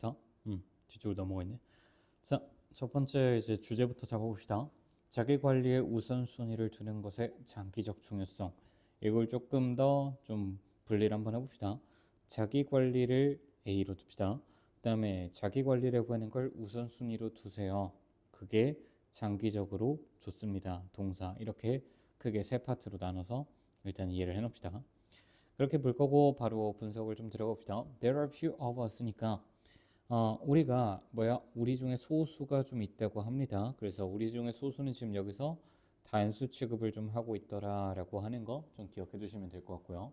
봅시다. 뒤쪽으로 넘어가 있네. 자, 첫 번째 이제 주제부터 잡아봅시다. 자기 관리에 우선순위를 두는 것의 장기적 중요성. 이걸 조금 더 좀 분리를 한번 해봅시다. 자기 관리를 A로 둡시다. 그다음에 자기 관리라고 하는 걸 우선순위로 두세요. 그게 장기적으로 좋습니다. 동사 이렇게 크게 세 파트로 나눠서 일단 이해를 해놓읍시다. 그렇게 볼 거고 바로 분석을 좀 들어봅시다. There are few of us니까 우리가 우리 중에 소수가 좀 있다고 합니다. 그래서 우리 중에 소수는 지금 여기서 단수 취급을 좀 하고 있더라라고 하는 거 좀 기억해 두시면 될 것 같고요.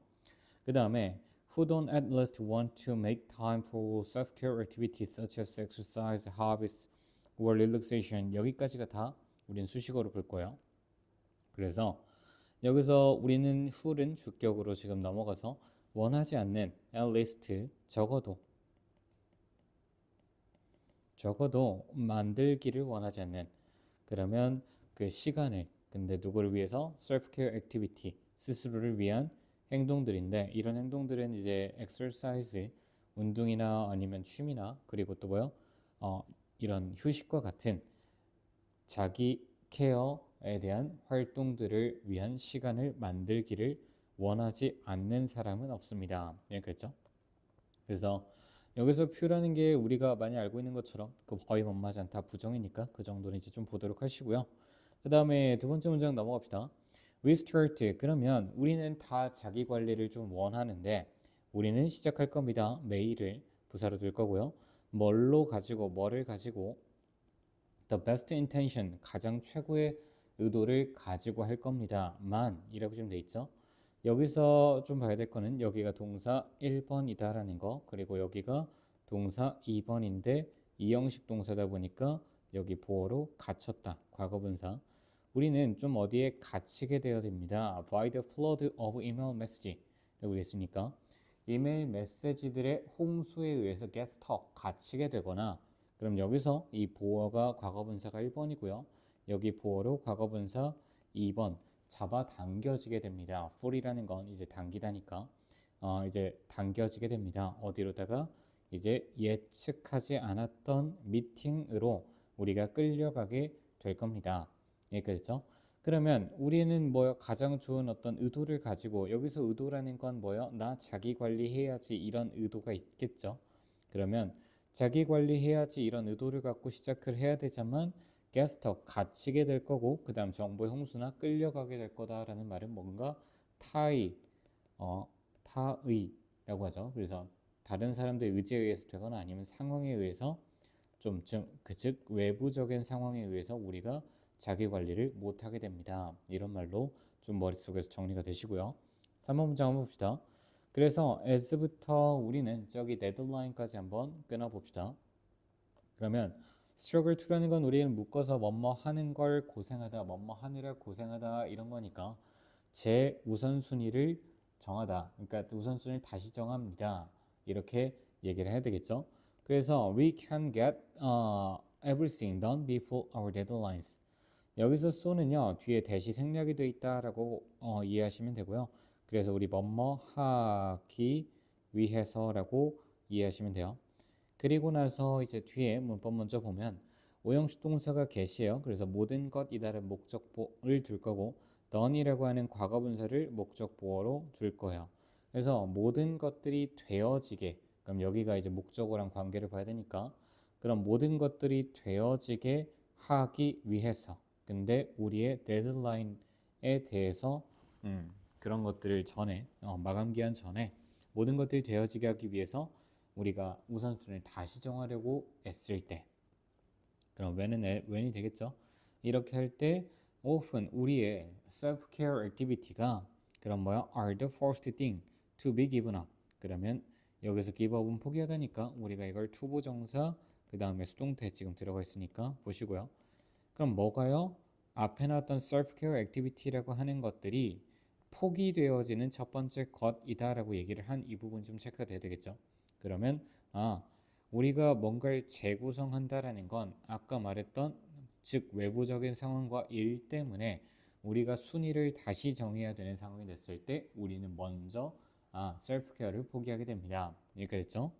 그 다음에 who don't at least want to make time for self-care activities such as exercise, hobbies, or relaxation. 여기까지가 다 우리는 수식어로 볼 거예요. 그래서 여기서 우리는 who는 주격으로 지금 넘어가서 원하지 않는 at least 적어도 만들기를 원하지 않는 그러면 그 시간을 근데 누구를 위해서 self-care activity 스스로를 위한 행동들인데 이런 행동들은 이제 exercise 운동이나 아니면 취미나 그리고 또 이런 휴식과 같은 자기 케어에 대한 활동들을 위한 시간을 만들기를 원하지 않는 사람은 없습니다. 그랬죠? 그래서 여기서 퓨라는 게 우리가 많이 알고 있는 것처럼 그 거의 못마지 않다 부정이니까 그 정도는 이제 좀 보도록 하시고요. 그 다음에 두 번째 문장 넘어갑시다. We start 그러면 우리는 다 자기 관리를 좀 원하는데 우리는 시작할 겁니다. 매일을 부사로 둘 거고요. 뭐를 가지고 the best intention 가장 최고의 의도를 가지고 할 겁니다. 이라고 지금 돼 있죠. 여기서 좀 봐야 될 거는 여기가 동사 1번이다라는 거 그리고 여기가 동사 2번인데 이형식 동사다 보니까 여기 보어로 갇혔다. 과거분사. 우리는 좀 어디에 갇히게 되어야 됩니다. By the flood of email message 라고 됐으니까 이메일 메시지들의 홍수에 의해서 get stuck 갇히게 되거나 그럼 여기서 이 보어가 과거분사가 1번이고요. 여기 보어로 과거분사 2번 잡아당겨지게 됩니다. full이라는 건 이제 당기다니까 이제 당겨지게 됩니다. 어디로다가 이제 예측하지 않았던 미팅으로 우리가 끌려가게 될 겁니다. 그렇죠? 그러면 우리는 가장 좋은 어떤 의도를 가지고 여기서 의도라는 건 나 자기 관리해야지 이런 의도가 있겠죠. 그러면 자기 관리해야지 이런 의도를 갖고 시작을 해야 되지만 게스터 갇히게 될 거고 그 다음 정보의 홍수나 끌려가게 될 거다라는 말은 뭔가 타의라고 하죠. 그래서 다른 사람들의 의지에 의해서 되거나 아니면 상황에 의해서 즉 외부적인 상황에 의해서 우리가 자기 관리를 못하게 됩니다. 이런 말로 좀 머릿속에서 정리가 되시고요. 3번 문장 한번 봅시다. 그래서 as부터 우리는 저기 데드라인까지 한번 끊어봅시다. 그러면 struggle to라는 건 우리는 묶어서 뭐뭐 하는 걸 고생하다, 뭐뭐 하느라 고생하다 이런 거니까 제 우선순위를 정하다. 그러니까 우선순위를 다시 정합니다. 이렇게 얘기를 해야 되겠죠. 그래서 we can get everything done before our deadlines. 여기서 so는요 뒤에 대시 생략이 돼 있다라고 이해하시면 되고요. 그래서 우리 뭐뭐 하기 위해서라고 이해하시면 돼요. 그리고 나서 이제 뒤에 문법 먼저 보면 오형식 동사가 get이에요. 그래서 모든 것이다를 목적보를 둘 거고 done이라고 하는 과거분사를 목적보어로 둘 거예요. 그래서 모든 것들이 되어지게 그럼 여기가 이제 목적어랑 관계를 봐야 되니까 그럼 모든 것들이 되어지게 하기 위해서 근데 우리의 데드라인에 대해서 그런 것들을 전에 마감 기한 전에 모든 것들이 되어지게 하기 위해서 우리가 우선순위를 다시 정하려고 애쓸 때 그럼 when이 되겠죠. 이렇게 할 때 often 우리의 self-care activity가 그럼 are the first thing to be given up. 그러면 여기서 give up은 포기하다니까 우리가 이걸 투부정사 그 다음에 수동태 지금 들어가 있으니까 보시고요. 그럼 뭐가요? 앞에 나왔던 self-care activity라고 하는 것들이 포기되어지는 첫 번째 것이다라고 얘기를 한 이 부분 좀 체크가 돼야 되겠죠. 그러면 우리가 뭔가를 재구성한다라는 건 아까 말했던 즉 외부적인 상황과 일 때문에 우리가 순위를 다시 정해야 되는 상황이 됐을 때 우리는 먼저 셀프케어를 포기하게 됩니다. 이렇게 됐죠?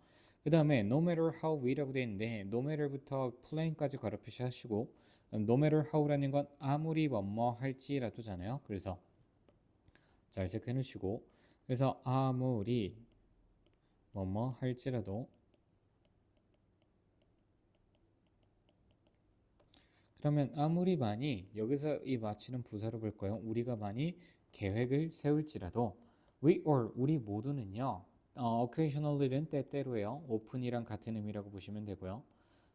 그 다음에 no matter how we라고 되어 있는데 no matter부터 plain까지 괄호 표시하시고 no matter how라는 건 아무리 뭐뭐 할지라도잖아요. 그래서 잘 체크해 놓으시고 그래서 아무리 뭐뭐 할지라도 그러면 아무리 많이 여기서 이 마치는 부사로 볼 거예요. 우리가 많이 계획을 세울지라도 we all 우리 모두는요. occasionally는 때때로예요. often이랑 같은 의미라고 보시면 되고요.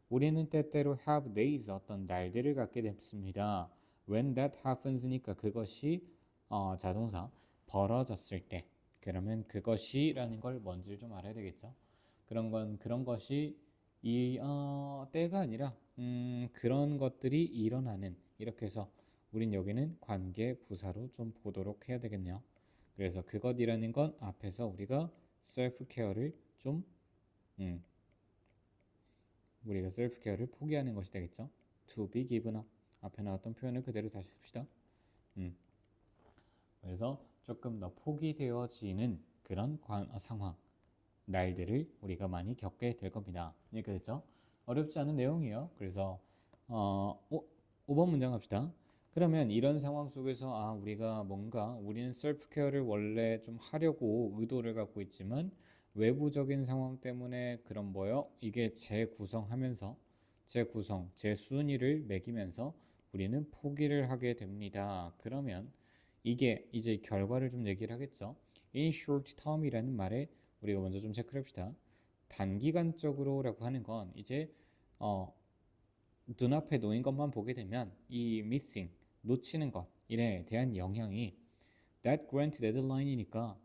우리는 때때로 have days 어떤 날들을 갖게 됩니다. When that happens니까 그것이 자동사 벌어졌을 때 그러면 그것이라는 걸 뭔지를 좀 알아야 되겠죠. 그런 것이 이 때가 아니라 그런 것들이 일어나는 이렇게 해서 우린 여기는 관계 부사로 좀 보도록 해야 되겠네요. 그래서 그것이라는 건 앞에서 우리가 셀프 케어를 좀 우리가 셀프 케어를 포기하는 것이 되겠죠. To be given up 앞에 나왔던 표현을 그대로 다시 씁시다. 그래서 조금 더 포기되어지는 그런 상황 날들을 우리가 많이 겪게 될 겁니다. 이렇게 됐죠? 어렵지 않은 내용이에요. 그래서 5번 문장 합시다. 그러면 이런 상황 속에서 우리가 뭔가 우리는 셀프 케어를 원래 좀 하려고 의도를 갖고 있지만 외부적인 상황 때문에 그런 뭐요? 이게 재구성하면서 재순위를 매기면서 우리는 포기를 하게 됩니다. 그러면 이게 이제 결과를 좀 얘기를 하겠죠. In short term이라는 말에 우리가 먼저 좀 체크를 합시다. 단기간적으로라고 하는 건 이제 눈앞에 놓인 것만 보게 되면 이 missing 놓치는 것에 대한 영향이 that grant deadline이니까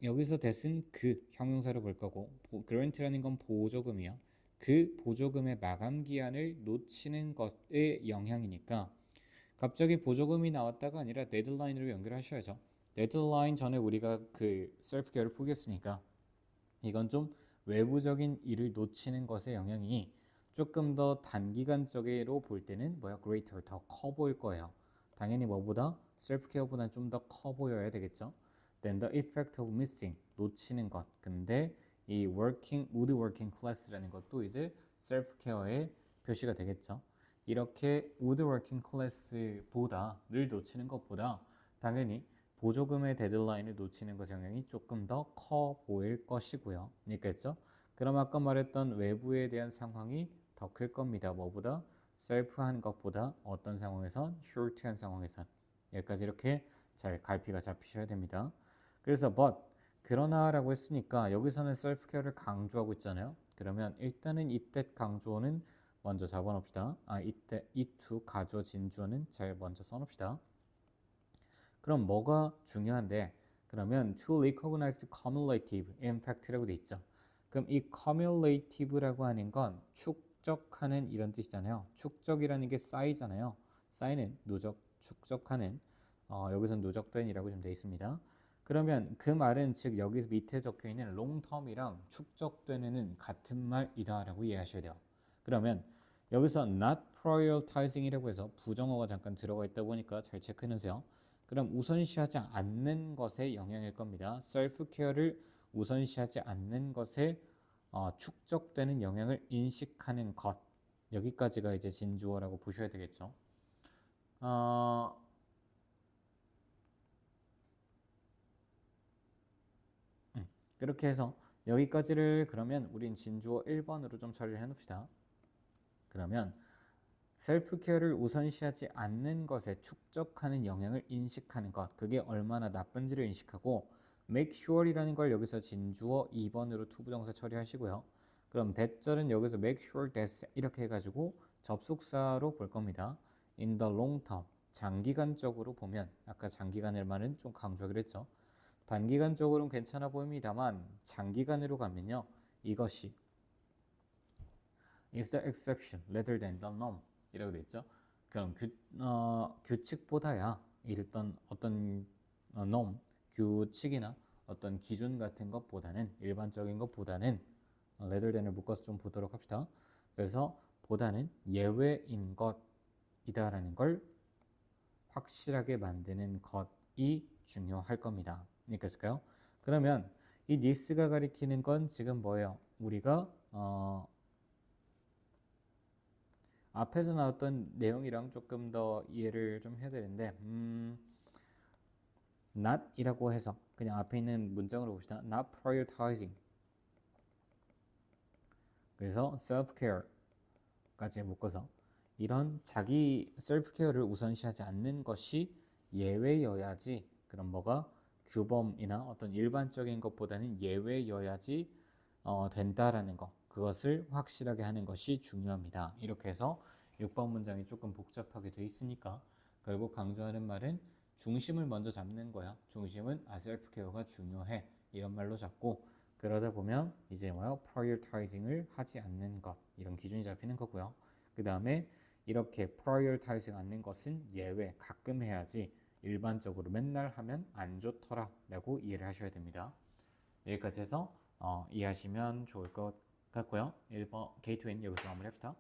여기서 that은 그 형용사로 볼 거고 grant라는 건 보조금이요. 그 보조금의 마감 기한을 놓치는 것의 영향이니까 갑자기 보조금이 나왔다가 아니라 데드라인으로 연결하셔야죠. 데드라인 전에 우리가 그 셀프 케어를 포기했으니까 이건 좀 외부적인 일을 놓치는 것의 영향이 조금 더 단기간적으로 볼 때는 greater 더 커 보일 거예요. 당연히 뭐보다 셀프 케어보다 좀 더 커 보여야 되겠죠. Then the effect of missing 놓치는 것. 근데 이 wood working class라는 것도 이제 셀프 케어의 표시가 되겠죠. 이렇게 wood working class보다를 놓치는 것보다 당연히 보조금의 데드라인을 놓치는 것 영향이 조금 더 커 보일 것이고요. 있겠죠? 그럼 아까 말했던 외부에 대한 상황이 더 클 겁니다. 뭐보다 셀프한 것보다 어떤 상황에선 슈얼트한 상황에선 여기까지 이렇게 잘 갈피가 잡히셔야 됩니다. 그래서 but 그러나라고 했으니까 여기서는 셀프 케어를 강조하고 있잖아요. 그러면 일단은 이때 강조는 먼저 잡아놓읍시다. 이때 이투 가조 진주어는 잘 먼저 써놓읍시다. 그럼 뭐가 중요한데 그러면 to recognize the cumulative impact라고 돼 있죠. 그럼 이 cumulative라고 하는 건 축적하는 이런 뜻이잖아요. 축적이라는 게 쌓이잖아요. 쌓이는 누적 축적하는 여기서 누적된이라고 좀 돼 있습니다. 그러면 그 말은 즉 여기서 밑에 적혀 있는 long term이랑 축적되는 같은 말이다라고 이해하셔야 돼요. 그러면 여기서 not prioritizing이라고 해서 부정어가 잠깐 들어가 있다 보니까 잘 체크해 놓으세요. 그럼 우선시하지 않는 것의 영향일 겁니다. 셀프 케어를 우선시하지 않는 것에 축적되는 영향을 인식하는 것 여기까지가 이제 진주어라고 보셔야 되겠죠. 그렇게 해서 여기까지를 그러면 우린 진주어 1번으로 좀 처리를 해놓읍시다. 그러면 셀프 케어를 우선시하지 않는 것에 축적하는 영향을 인식하는 것 그게 얼마나 나쁜지를 인식하고 make sure이라는 걸 여기서 진주어 2번으로 투부정사 처리하시고요. 그럼 that절은 여기서 make sure that 이렇게 해가지고 접속사로 볼 겁니다. in the long term 장기간적으로 보면 아까 장기간의 말은 좀 강조하기로 했죠. 단기간적으로는 괜찮아 보입니다만 장기간으로 가면요 이것이 is the exception rather than the norm 이라고 돼 있죠. 그럼 규칙보다야 일단 어떤 norm 규칙이나 어떤 기준 같은 것보다는 일반적인 것보다는 rather than을 묶어서 좀 보도록 합시다. 그래서 보다는 예외인 것이다라는 걸 확실하게 만드는 것이 중요할 겁니다. 그러니까요. 그러면 이 this가 가리키는 건 지금 뭐예요? 우리가 앞에서 나왔던 내용이랑 조금 더 이해를 좀 해야 되는데 not이라고 해서 그냥 앞에 있는 문장으로 봅시다. not prioritizing. 그래서 self-care까지 묶어서 이런 자기 self-care를 우선시하지 않는 것이 예외여야지, 그럼 뭐가 규범이나 어떤 일반적인 것보다는 예외여야지 된다라는 거, 그것을 확실하게 하는 것이 중요합니다. 이렇게 해서 6번 문장이 조금 복잡하게 돼 있으니까 결국 강조하는 말은 중심을 먼저 잡는 거야. 중심은 셀프케어가 중요해, 이런 말로 잡고, 그러다 보면 이제 뭐요? prioritizing을 하지 않는 것, 이런 기준이 잡히는 거고요. 그 다음에 이렇게 prioritizing 않는 것은 예외, 가끔 해야지 일반적으로 맨날 하면 안 좋더라 라고 이해를 하셔야 됩니다. 여기까지 해서 이해하시면 좋을 것 같고요. 1번 게이트웨이는 여기서 마무리합시다.